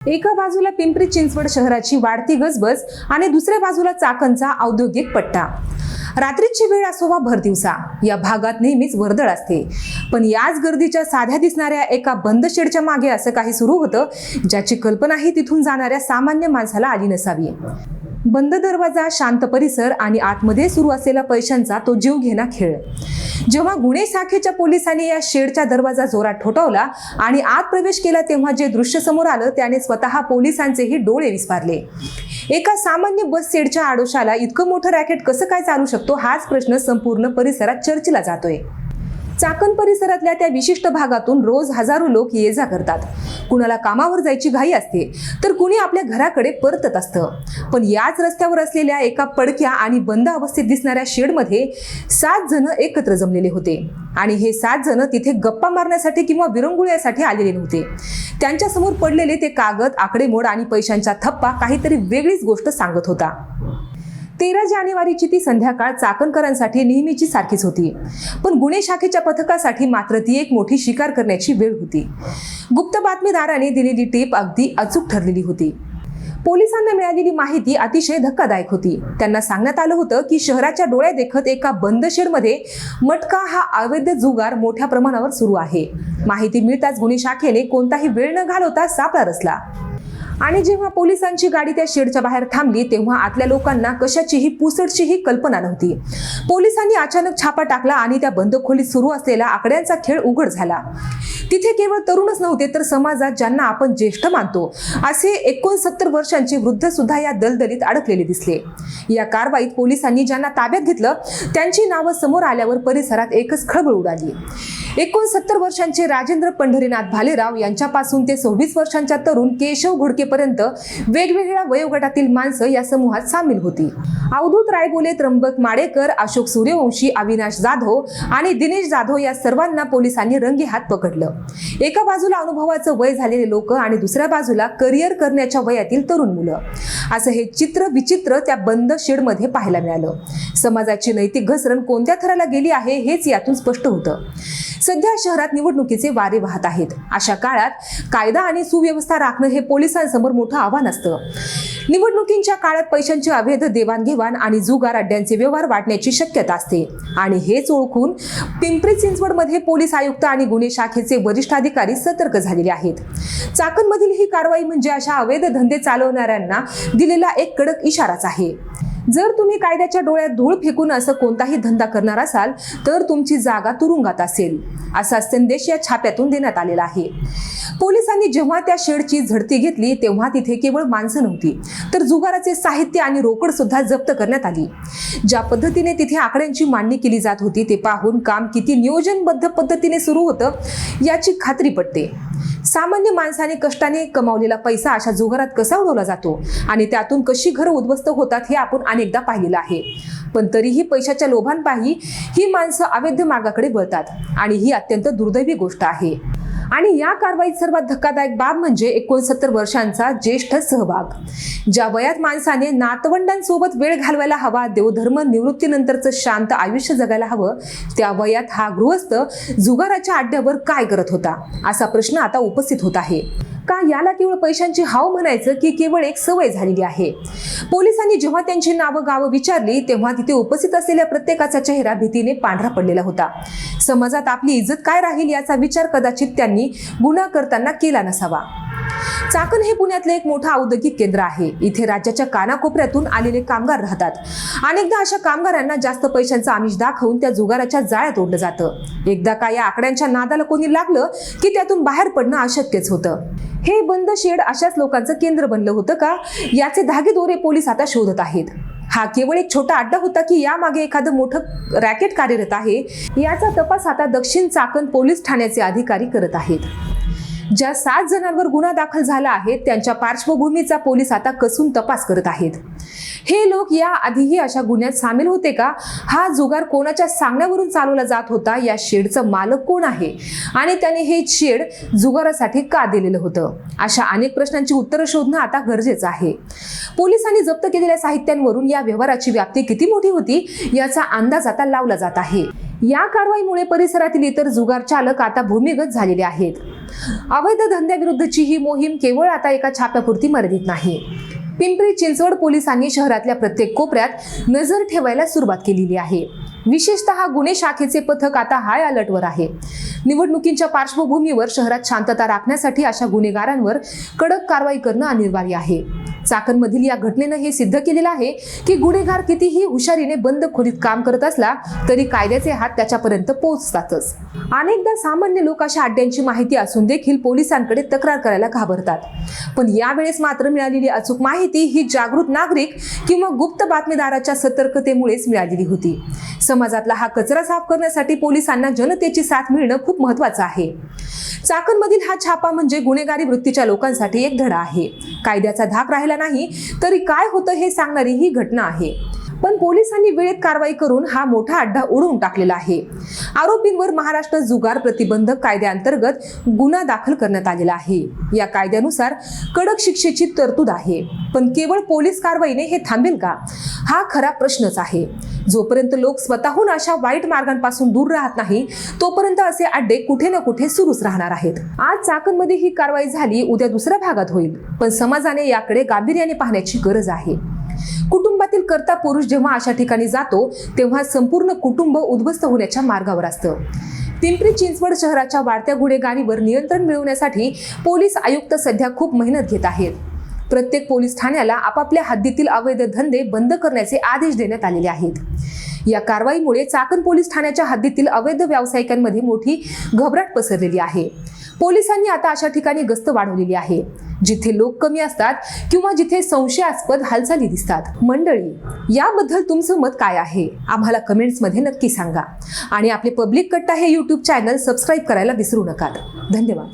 एका बाजूला पिंपरी चिंचवड शहराची वाढती गजबज आणि दुसऱ्या बाजूला चाकणचा औद्योगिक पट्टा। रात्रीची वेळ असो वा भर दिवसा या भागात नेहमीच वर्दळ असते, पण याच गर्दीच्या साध्या दिसणाऱ्या एका बंद शेडच्या मागे असं काही सुरू होतं ज्याची कल्पनाही तिथून जाणाऱ्या सामान्य माणसाला आली नसावी। बंद दरवाजा, शांत परिसर आणि आतमध्ये सुरू असलेला पैशांचा तो जीवघेणा खेळ। जेव्हा गुन्हे शाखेच्या पोलिसांनी या शेडचा दरवाजा जोरात ठोठावला आणि आत प्रवेश केला तेव्हा जे दृश्य समोर आलं त्याने स्वतः पोलिसांचेही डोळे विस्फारले। एका सामान्य बस शेडच्या आडोशाला इतकं मोठं रॅकेट कसं काय चालू शकतो हाच प्रश्न संपूर्ण परिसरात चर्चेला जातोय। चाकण परिसरातल्या त्या विशिष्ट भागातून रोज हजारो लोक ये जा करतात। कुणाला कामावर जायची घाई असते तर कुणी आपल्या घराकडे परतत असतं, पण याच रस्त्यावर असलेल्या एका पडक्या आणि बंद अवस्थेत दिसणाऱ्या शेडमध्ये 7 जण एकत्र जमलेले होते आणि हे 7 जण तिथे गप्पा मारण्यासाठी किंवा विरंगुळ्यासाठी आलेले नव्हते। त्यांच्या समोर पडलेले ते कागद, आकडेमोड आणि पैशांचा थप्पा काहीतरी वेगळीच गोष्ट सांगत होता। 13 जानेवारीची ती संध्याकाळ चाकणकरांसाठी नेहमीची सारखीच होती, पण गुन्हे शाखेच्या पथकासाठी मात्र ती एक मोठी शिकार करण्याची वेळ होती। गुप्त बातमीदाराने दिलेली टीप अगदी अचूक ठरलेली होती। पोलिसांना मिळालेली माहिती अतिशय धक्कादायक होती। त्यांना सांगण्यात आलं होतं की शहराच्या डोळ्यादेखत एका बंद शेडमध्ये मटका हा अवैध जुगार मोठ्या प्रमाणावर सुरू आहे। माहिती मिळताच गुन्हे शाखेने कोणताही वेळ न घालवता सापळा रचला आणि जेव्हा पोलिसांची गाडी त्या शेडच्या बाहेर थांबली तेव्हा आतल्या लोकांना कशाचीही पुसटचीही कल्पना नव्हती। पोलिसांनी अचानक छापा टाकला आणि त्या बंद खोलीत सुरू असलेला आकड्यांचा खेळ उघड झाला। तिथे केवळ तरुणच नव्हते तर समाजात ज्यांना आपण ज्येष्ठ मानतो असे 69 वर्षांचे वृद्ध सुद्धा या दलदलीत अडकलेले दिसले। या कारवाईत पोलिसांनी ज्यांना ताब्यात घेतलं त्यांची नावं समोर आल्यावर परिसरात एकच खळबळ उडाली। 69 वर्षांचे राजेंद्र पंढरीनाथ भालेराव यांच्यापासून ते 26 वर्षांच्या तरुण केशव घोडकेपर्यंत वेगवेगळ्या वयोगटातील माणसं या समूहात सामील होती। अवधूत रायबोले, त्र्यंबक माडेकर, अशोक सूर्यवंशी, अविनाश जाधव आणि दिनेश जाधव या सर्वांना पोलिसांनी रंगेहात पकडलं। एका बाजूला अनुभवाचं वय झालेले लोक आणि दुसऱ्या बाजूला करिअर करण्याच्या वयातील तरुण मुलं, असं हे चित्र विचित्र त्या बंद शेडमध्ये पाहायला मिळालं। समाजाची नैतिक घसरण कोणत्या थराला गेली आहे हेच यातून स्पष्ट होतं। सध्या शहरात निवडणुकीचे वारे वाहत आहेत। अशा काळात कायदा आणि सुव्यवस्था राखणं हे पोलिसांसमोर मोठं आव्हान असतं। निवडणुकींच्या काळात पैशांची अवैध देवाणघेवाण आणि जुगार अड्ड्यांचे व्यवहार वाढण्याची शक्यता असते आणि हेच ओळखून पिंपरी चिंचवडमध्ये पोलीस आयुक्त आणि गुन्हे शाखेचे वरिष्ठ अधिकारी सतर्क झालेले आहेत। चाकणमधील ही कारवाई म्हणजे अशा अवैध धंदे चालवणाऱ्यांना दिलेला एक कडक इशाराच आहे। जर तुम्ही कायद्याच्या डोळ्यात धूळ फेकून असं कोणताही धंदा करणार असाल तर तुमची जागा तुरुंगात असेल, असा संदेश या छाप्यातून देण्यात आलेला आहे। पोलिसांनी जेव्हा त्या शेडची झडती घेतली तेव्हा तिथे केवळ माणसं नव्हती तर जुगाराचे साहित्य आणि रोकड सुद्धा जप्त करण्यात आली। ज्या पद्धतीने तिथे आकड्यांची मांडणी केली जात होती ते पाहून काम किती नियोजनबद्ध पद्धतीने सुरू होतं याची खात्री पटते। सामान्य माणसाने कष्टाने कमावलेला पैसा अशा जुगारात कसा उडवला जातो आणि त्यातून कशी घरं उद्ध्वस्त होतात हे आपण अनेकदा पाहिलेलं आहे, पण तरीही पैशाच्या लोभांपायी ही माणसं अवैध मार्गाकडे वळतात आणि ही अत्यंत दुर्दैवी गोष्ट आहे। आणि या कारवाईत सर्वात धक्कादायक बाब म्हणजे 69 वर्षांचा ज्येष्ठ सहभाग। ज्या वयात माणसाने नातवंडांसोबत वेळ घालवायला हवा, देवधर्म निवृत्तीनंतरचं शांत आयुष्य जगायला हवं, त्या वयात हा गृहस्थ जुगाराच्या अड्ड्यावर काय करत होता असा प्रश्न आता उपस्थित होत आहे। का याला केवळ पैशांची हाव म्हणायचं की केवळ एक सवय झालेली आहे? पोलिसांनी जेव्हा त्यांची नावं गावं विचारली तेव्हा तिथे उपस्थित असलेल्या प्रत्येकाचा चेहरा भीतीने पांढरा पडलेला होता। समाजात आपली इज्जत काय राहील याचा विचार कदाचित त्यांनी गुन्हा करताना केला नसावा। चाकण हे पुण्यातले एक मोठं औद्योगिक केंद्र आहे। इथे राज्याच्या कानाकोपऱ्यातून आलेले कामगार राहतात। अनेकदा अशा कामगारांना जास्त पैशांचं आमिष दाखवून त्या जुगाराच्या जाळ्यात ओढलं जातं। एकदा का या आकड्यांच्या नादाला कोणी लागलं की त्यातून बाहेर पडणं अशक्यच होतं। हे बंद शेड अशाच लोकांचं केंद्र बनलं होतं का याचे धागेदोरे पोलीस आता शोधत आहेत। हा केवळ एक छोटा अड्डा होता की यामागे एखादं मोठं रॅकेट कार्यरत आहे याचा तपास आता दक्षिण चाकण पोलीस ठाण्याचे अधिकारी करत आहेत। ज्या 7 जणांवर गुन्हा दाखल झाला आहे त्यांच्या पार्श्वभूमीचा पोलीस आता कसून तपास करत आहेत। हे लोक या आधीही अशा गुन्ह्यात सामील होते का? हा जुगार कोणाच्या सांगण्यावरून चालवला जात होता? या शेडचा मालक कोण आहे आणि त्याने हे शेड जुगारासाठी का दिलेलं होतं? अशा अनेक प्रश्नांची उत्तरं शोधणं आता गरजेचं आहे। पोलिसांनी जप्त केलेल्या साहित्यांवरून या व्यवहाराची व्याप्ती किती मोठी होती याचा अंदाज आता लावला जात आहे। या कारवाईमुळे परिसरातील इतर जुगार चालक आता भूमिगत झालेले आहेत. अवैध धंद्याविरुद्धची ही मोहीम केवळ आता एका छाप्यापुरती मर्यादित नाही. पिंपरी चिंचवड पोलिसांनी शहरातल्या प्रत्येक कोपऱ्यात नजर ठेवायला सुरुवात केलेली आहे. विशेषतः गुन्हे शाखेचे पथक आता हाय अलर्टवर आहे. निवडणुकींच्या पार्श्वभूमीवर शहरात शांतता राखण्यासाठी अशा गुन्हेगारांवर कडक कारवाई करणं अनिवार्य आहे. चाकणमधील या घटनेनं हे सिद्ध केलेलं आहे की गुन्हेगार कितीही हुशारीने बंद खोलीत काम करत असला तरी कायद्याचे हात त्याच्यापर्यंत पोहोचतातच. अनेकदा सामान्य लोक अशा अड्ड्यांची माहिती असून देखील पोलिसांकडे तक्रार करायला घाबरतात. पण यावेळेस मात्र मिळालेली अचूक माहिती ही जागृत नागरिक किंवा गुप्त बातमीदाराच्या सतर्कतेमुळेच मिळालेली होती. समाजातला हा कचरा साफ करण्यासाठी पोलिसांना जनतेची साथ मिळणं खूप महत्त्वाचं आहे. चाकणमधील हा छापा म्हणजे गुन्हेगारी वृत्तीच्या लोकांसाठी एक धडा आहे. कायद्याचा धाक राहिला नाही तरी काय होतं हे सांगणारी ही घटना आहे. पण पोलिसांनी वेळेत कारवाई करून हा मोठा अड्डा उडवून टाकलेला आहे. आरोपींवर महाराष्ट्र जुगार प्रतिबंधक कायद्याअंतर्गत गुन्हा दाखल करण्यात आलेला आहे. या कायद्यानुसार कडक शिक्षेची तरतूद आहे. पण केवळ पोलीस कारवाईने हे थांबेल का? हा खरा प्रश्नच आहे. जोपर्यंत लोक स्वतःहून अशा वाईट मार्गांपासून दूर राहत नाही तोपर्यंत असे अड्डे कुठे ना कुठे सुरूच राहणार आहेत. आज चाकणमध्ये ही कारवाई झाली, उद्या दुसऱ्या भागात होईल. पण समाजाने याकडे गांभीर्याने पाहण्याची गरज आहे. कुटुंबातील कर्ता पुरुष जेव्हा अशा ठिकाणी जातो तेव्हा संपूर्ण कुटुंब उद्ध्वस्त होण्याच्या मार्गावर असतं. पिंपरी चिंचवड शहराच्या वाढत्या गुन्हेगारीवर नियंत्रण मिळवण्यासाठी पोलीस आयुक्त सध्या खूप मेहनत घेत आहेत. प्रत्येक पोलीस ठाण्याला आपापल्या हद्दीतील अवैध धंदे बंद करण्याचे आदेश देण्यात आलेले आहेत. या कारवाईमुळे चाकण पोलीस ठाण्याच्या हद्दीतील अवैध व्यावसायिकांमध्ये मोठी घबराट पसरलेली आहे. पोलिसांनी आता अशा ठिकाणी गस्त वाढवलेली आहे जिथे लोक कमी असतात किंवा जिथे संशयास्पद हालचाली दिसतात. मंडळी, याबद्दल तुमचं मत काय आहे? आम्हाला कमेंट्समध्ये नक्की सांगा आणि आपले पब्लिक कट्टा हे YouTube चॅनल सबस्क्राईब करायला विसरू नका. धन्यवाद.